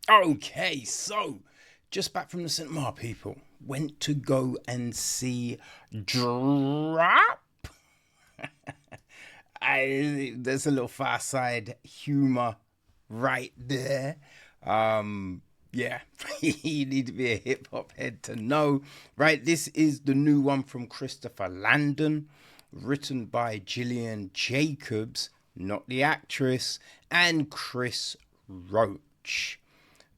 Okay, so just back from the cinema, people. Went to go and see Drop. There's a little Far Side humor right there. Yeah, you need to be a hip hop head to know. Right, this is the new one from Christopher Landon, written by Jillian Jacobs, not the actress, and Chris Roach.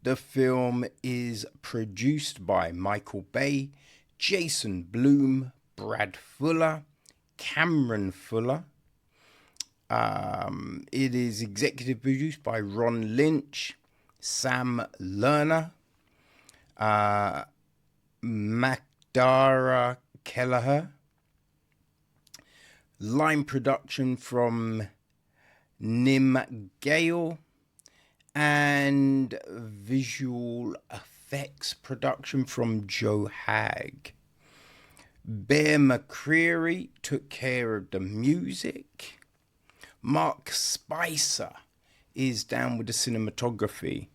The film is produced by Michael Bay, Jason Blum, Brad Fuller, Cameron Fuller. It is executive produced by Ron Lynch, Sam Lerner, Magdara Kelleher. Line production from Nim Gale, and visual effects production from Joe Hag. Bear McCreary took care of the music. Mark Spicer is down with the cinematography.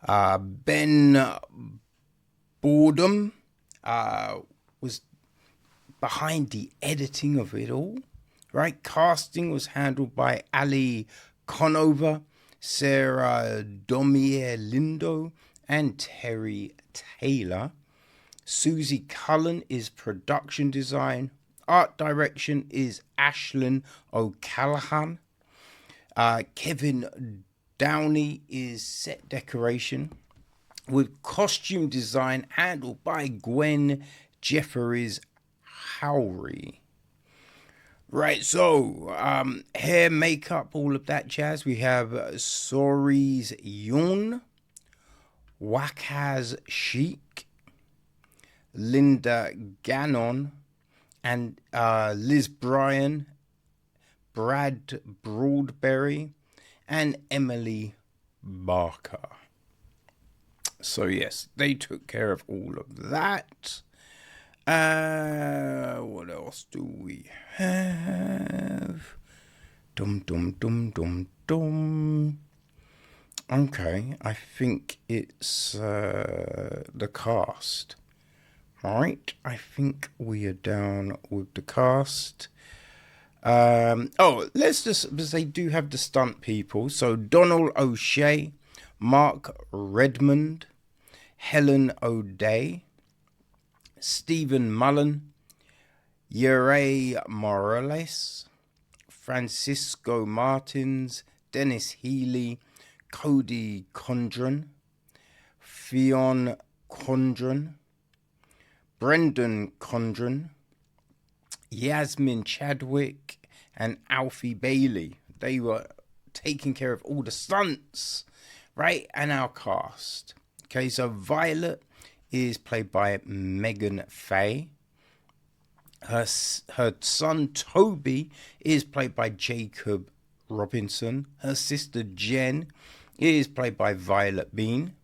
Ben Boredom was behind the editing of it all. Right, casting was handled by Ali Conover, Sarah Domier Lindo, and Terry Taylor. Susie Cullen is production design. Art direction is Ashlyn O'Callaghan. Kevin Downey is set decoration, with costume design handled by Gwen Jeffries Howry. Right, so hair, makeup, all of that jazz. We have Soris Yun, Wakaz Sheik, Linda Gannon, and Liz Bryan, Brad Broadberry, and Emily Barker. So yes, they took care of all of that. What else do we have? Dum dum dum dum dum. Okay, I think it's the cast. Right, I think we are down with the cast. Let's just, because they do have the stunt people. So Donald O'Shea, Mark Redmond, Helen O'Day, Stephen Mullen, Yere Morales, Francisco Martins, Dennis Healy, Cody Condren, Fionn Condren, Brendan Condren, Yasmin Chadwick, and Alfie Bailey. They were taking care of all the stunts, right? And our cast. Okay, so Violett is played by Meghann Fahy. Her son Toby is played by Jacob Robinson. Her sister Jen is played by Violett Beane.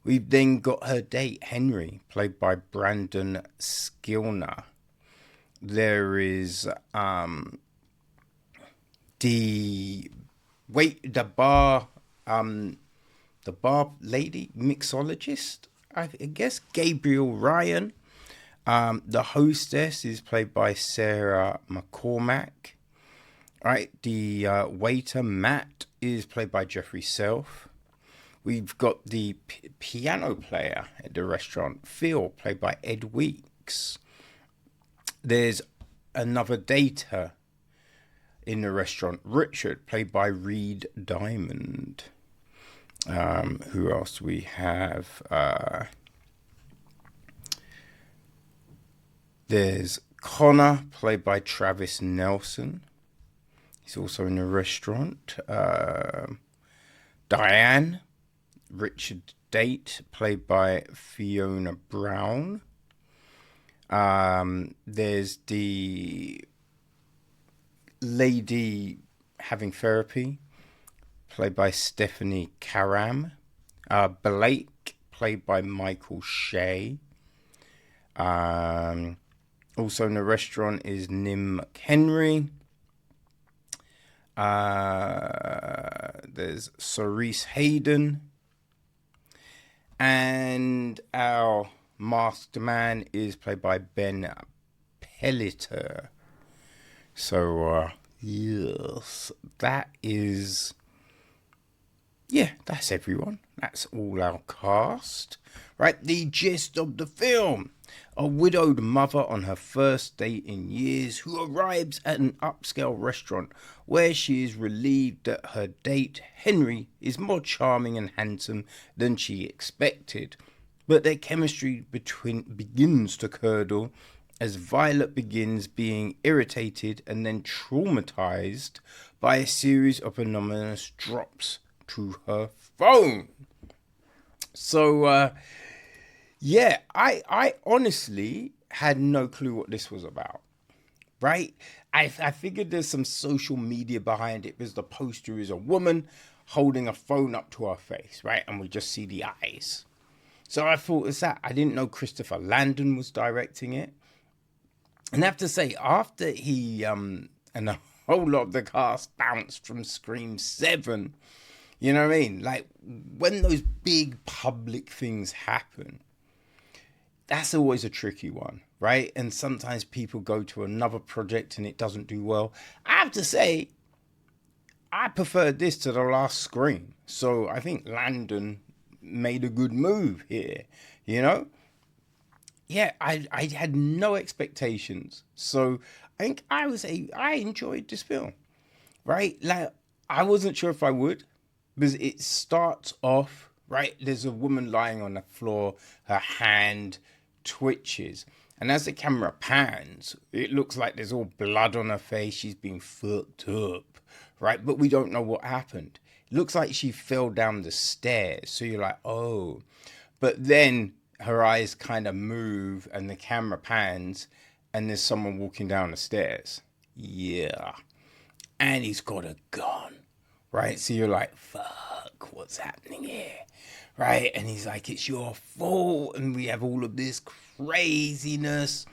We've then got her date Henry, played by Brandon Sklenar. There is the bar lady mixologist, I guess, Gabriel Ryan. The hostess is played by Sarah McCormack. Right, the waiter Matt is played by Jeffrey Self. We've got the piano player at the restaurant, Phil, played by Ed Weeks. There's another dater in the restaurant, Richard, played by Reed Diamond. Who else we have? There's Connor, played by Travis Nelson. He's also in the restaurant. Diane, Richard Date, played by Fiona Brown. There's the lady having therapy, played by Stephanie Karam. Blake, played by Michael Shea. Also in the restaurant is Nim Henry. There's Cerise Hayden. And our masked man is played by Ben Pelleter. So, yes, that is... Yeah, that's everyone. That's all our cast. Right, the gist of the film. A widowed mother on her first date in years who arrives at an upscale restaurant where she is relieved that her date, Henry, is more charming and handsome than she expected. But their chemistry begins to curdle as Violett begins being irritated and then traumatized by a series of anonymous drops to her phone. So, yeah, I honestly had no clue what this was about, right? I figured there's some social media behind it because the poster is a woman holding a phone up to her face, right? And we just see the eyes. So I thought it's that. I didn't know Christopher Landon was directing it. And I have to say, after he and a whole lot of the cast bounced from Scream 7, you know what I mean? Like, when those big public things happen, that's always a tricky one, right? And sometimes people go to another project and it doesn't do well. I have to say, I preferred this to the last Scream. So I think Landon made a good move here, you know? Yeah, I had no expectations. So I think I enjoyed this film, right? Like, I wasn't sure if I would, because it starts off, right? There's a woman lying on the floor, her hand twitches. And as the camera pans, it looks like there's all blood on her face. She's been fucked up, right? But we don't know what happened. It looks like she fell down the stairs. So you're like, oh. But then her eyes kind of move and the camera pans and there's someone walking down the stairs. Yeah. And he's got a gun. Right, so you're like, fuck, what's happening here? Right, and he's like, it's your fault, and we have all of this craziness.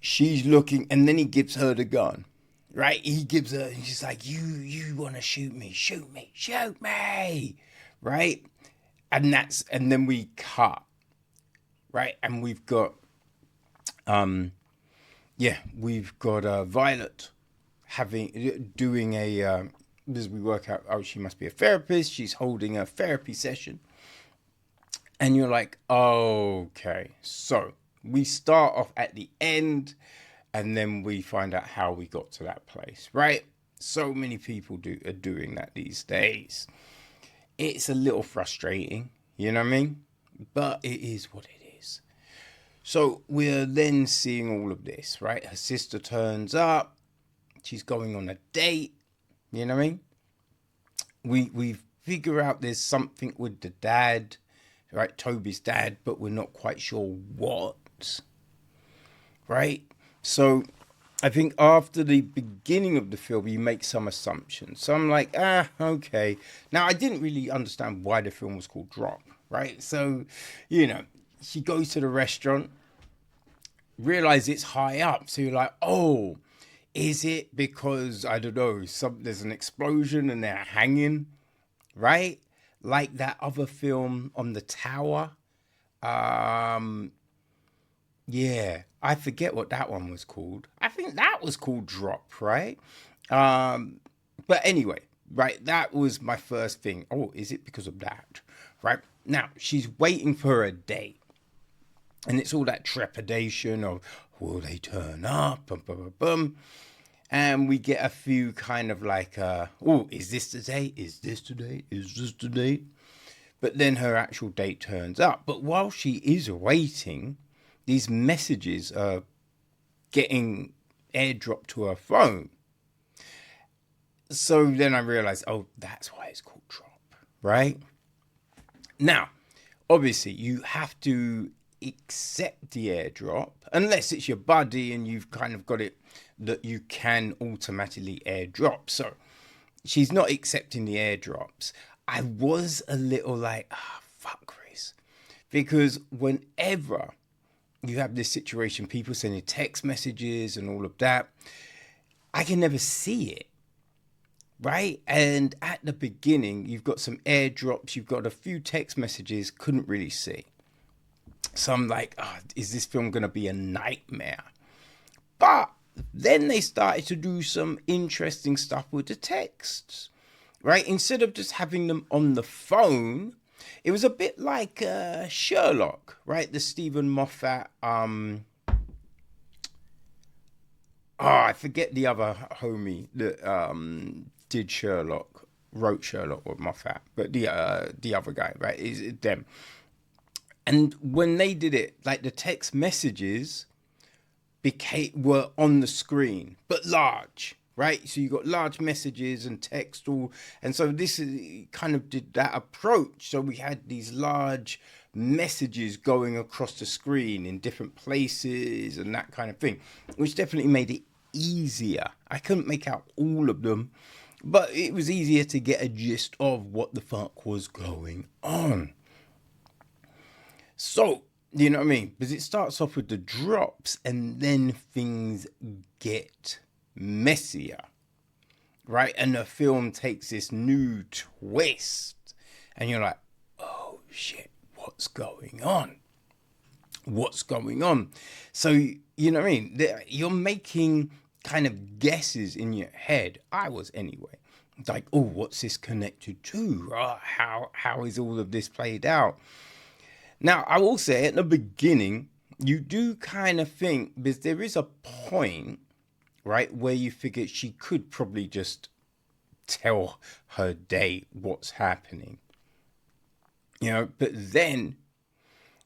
She's looking, and then he gives her the gun. Right, he gives her, and she's like, you want to shoot me? Shoot me, shoot me. Right, and then we cut. Right, and we've got, Violett doing a. As we work out, oh, she must be a therapist. She's holding a therapy session. And you're like, okay. So we start off at the end and then we find out how we got to that place, right? So many people are doing that these days. It's a little frustrating, you know what I mean? But it is what it is. So we're then seeing all of this, right? Her sister turns up. She's going on a date. You know what I mean? We figure out there's something with the dad, right? Toby's dad, but we're not quite sure what. Right? So I think after the beginning of the film, you make some assumptions. So I'm like, okay. Now, I didn't really understand why the film was called Drop, right? So, you know, she goes to the restaurant, realize it's high up. So you're like, oh, is it because, I don't know, there's an explosion and they're hanging, right? Like that other film on the tower. Yeah, I forget what that one was called. I think that was called Drop, right? But anyway, right, that was my first thing. Oh, is it because of that? Right? Now, she's waiting for a date. And it's all that trepidation of, will they turn up? Bum, bum, bum, bum. And we get a few kind of like, oh, is this the date? Is this the date? Is this the date? But then her actual date turns up. But while she is waiting, these messages are getting airdropped to her phone. So then I realized, oh, that's why it's called Drop, right? Now, obviously, you have to accept the airdrop, unless it's your buddy and you've kind of got it that you can automatically airdrop. So she's not accepting the airdrops. I was a little like, fuck, Chris. Because whenever you have this situation, people sending text messages and all of that, I can never see it. right? And at the beginning, you've got some airdrops, you've got a few text messages, couldn't really see. So I'm like, oh, is this film going to be a nightmare? But then they started to do some interesting stuff with the texts, right? Instead of just having them on the phone, it was a bit like Sherlock, right? The Stephen Moffat, I forget the other homie that did Sherlock, wrote Sherlock with Moffat, but the other guy, right? Is them. And when they did it, like the text messages were on the screen, but large, right? So you got large messages and text all, and so this is kind of did that approach. So we had these large messages going across the screen in different places and that kind of thing, which definitely made it easier. I couldn't make out all of them, but it was easier to get a gist of what the fuck was going on. So, you know what I mean? Because it starts off with the drops and then things get messier, right? And the film takes this new twist and you're like, oh shit, what's going on? What's going on? So, you know what I mean? You're making kind of guesses in your head. I was anyway. It's like, oh, what's this connected to? How is all of this played out? Now, I will say at the beginning, you do kind of think, because there is a point, right, where you figure she could probably just tell her date what's happening. You know, but then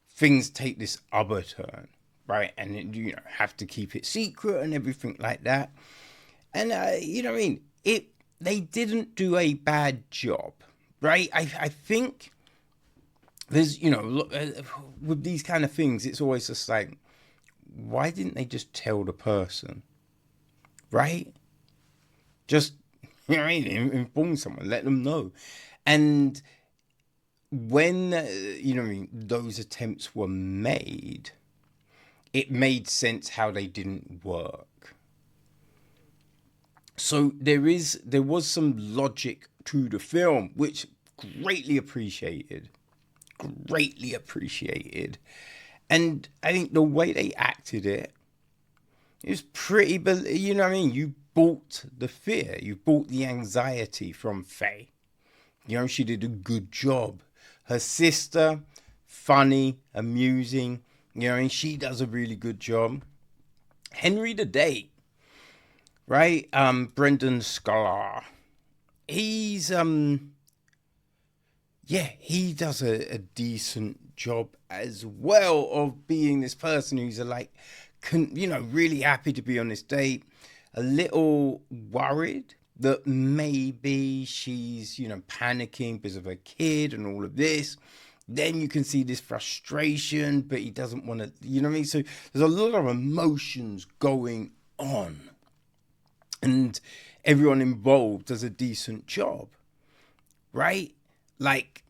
things take this other turn, right? And, you know, have to keep it secret and everything like that. And, you know what I mean? They didn't do a bad job, right? I think there's, you know, with these kind of things, it's always just like, why didn't they just tell the person, right? Just, you know what I mean, inform someone, let them know. And when, you know what I mean, those attempts were made, it made sense how they didn't work. So there was some logic to the film, which greatly appreciated. And I think the way they acted it was pretty, you know what I mean? You bought the fear, you bought the anxiety from Faye. You know, she did a good job. Her sister, funny, amusing, you know, and she does a really good job. Henry the Date, right? Brendan Sklenar. He's he does a decent job as well of being this person who's really happy to be on this date, a little worried that maybe she's, you know, panicking because of her kid and all of this. Then you can see this frustration, but he doesn't want to, you know what I mean? So there's a lot of emotions going on. And everyone involved does a decent job, right? Like,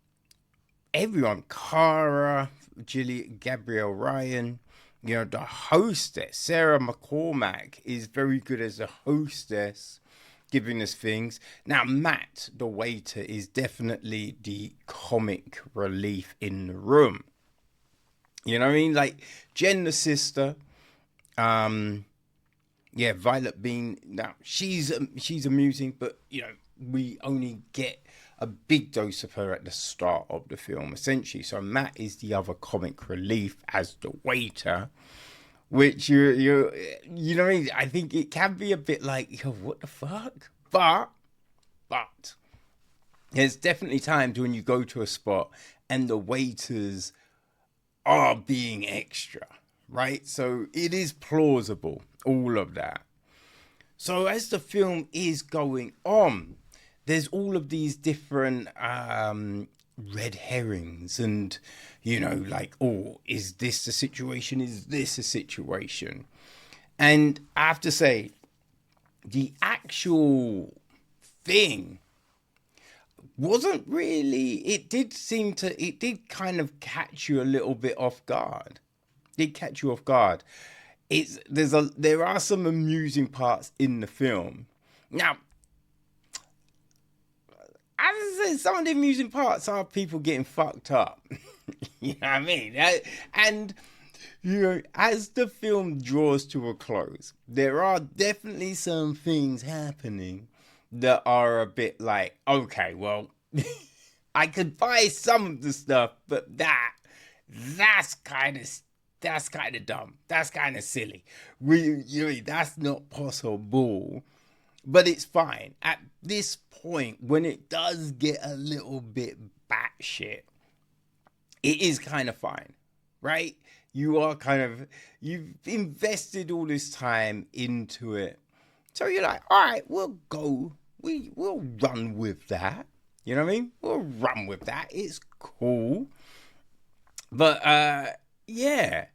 everyone, Cara, Jillian, Gabrielle Ryan, you know, the hostess, Sarah McCormack, is very good as a hostess, giving us things. Now, Matt, the waiter, is definitely the comic relief in the room. You know what I mean? Like, Jen, the sister, Violett Beane. Now, she's amusing, but, you know, we only get a big dose of her at the start of the film, essentially. So Matt is the other comic relief as the waiter, which you know, I think it can be a bit like, yo, what the fuck? But there's definitely times when you go to a spot and the waiters are being extra, right? So it is plausible, all of that. So as the film is going on, there's all of these different red herrings and, you know, like, oh, is this a situation? Is this a situation? And I have to say, the actual thing wasn't really, it did kind of catch you a little bit off guard. It did catch you off guard. There are some amusing parts in the film. Now, as I said, some of the amusing parts are people getting fucked up. You know what I mean? And you know, as the film draws to a close, there are definitely some things happening that are a bit like, okay, well, I could buy some of the stuff, but that's kind of dumb. That's kind of silly. That's not possible. But it's fine. At this point, when it does get a little bit batshit, it is kind of fine, right? You've invested all this time into it. So you're like, all right, we'll go. We'll run with that. You know what I mean? We'll run with that. It's cool. But, yeah,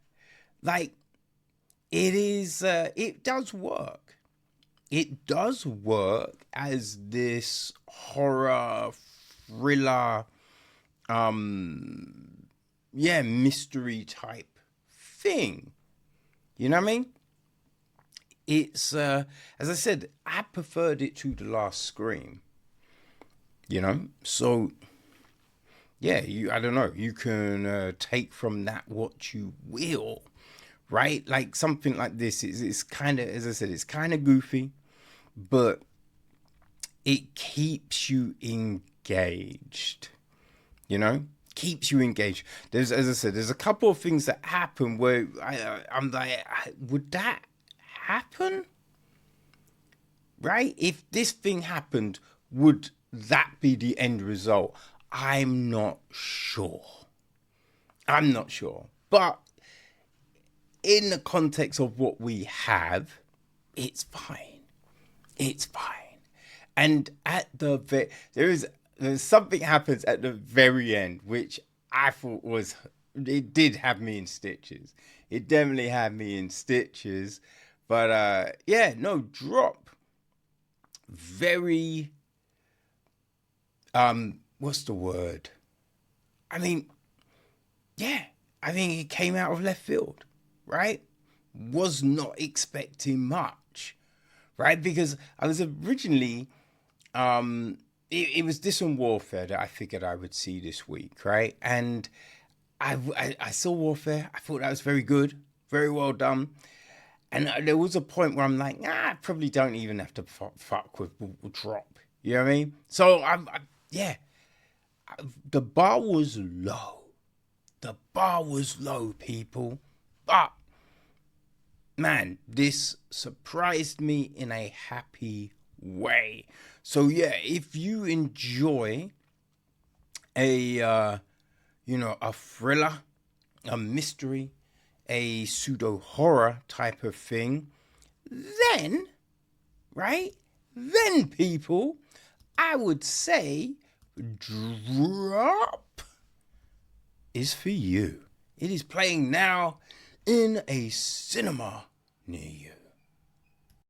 like, it does work. It does work as this horror thriller, mystery type thing. You know what I mean? It's, as I said, I preferred it to The Last Scream. You know? So, yeah, I don't know. You can take from that what you will, right? Like something like this, it's kind of, as I said, it's kind of goofy, but it keeps you engaged, you know? Keeps you engaged. As I said, there's a couple of things that happen where I'm like, would that happen? Right? If this thing happened, would that be the end result? I'm not sure. But in the context of what we have, it's fine. And at there's something happens at the very end, which I thought it did have me in stitches. It definitely had me in stitches. But drop. Very, what's the word? I mean, it came out of left field, right? Was not expecting much, right? Because I was originally, it was Distant Warfare that I figured I would see this week, right? And I saw Warfare. I thought that was very good, very well done. And there was a point where I'm like, I probably don't even have to fuck with Drop. You know what I mean? So the bar was low. The bar was low, people. But man, this surprised me in a happy way. So yeah, if you enjoy a thriller, a mystery, a pseudo horror type of thing, then people, I would say Drop is for you. It is playing now in a cinema near you.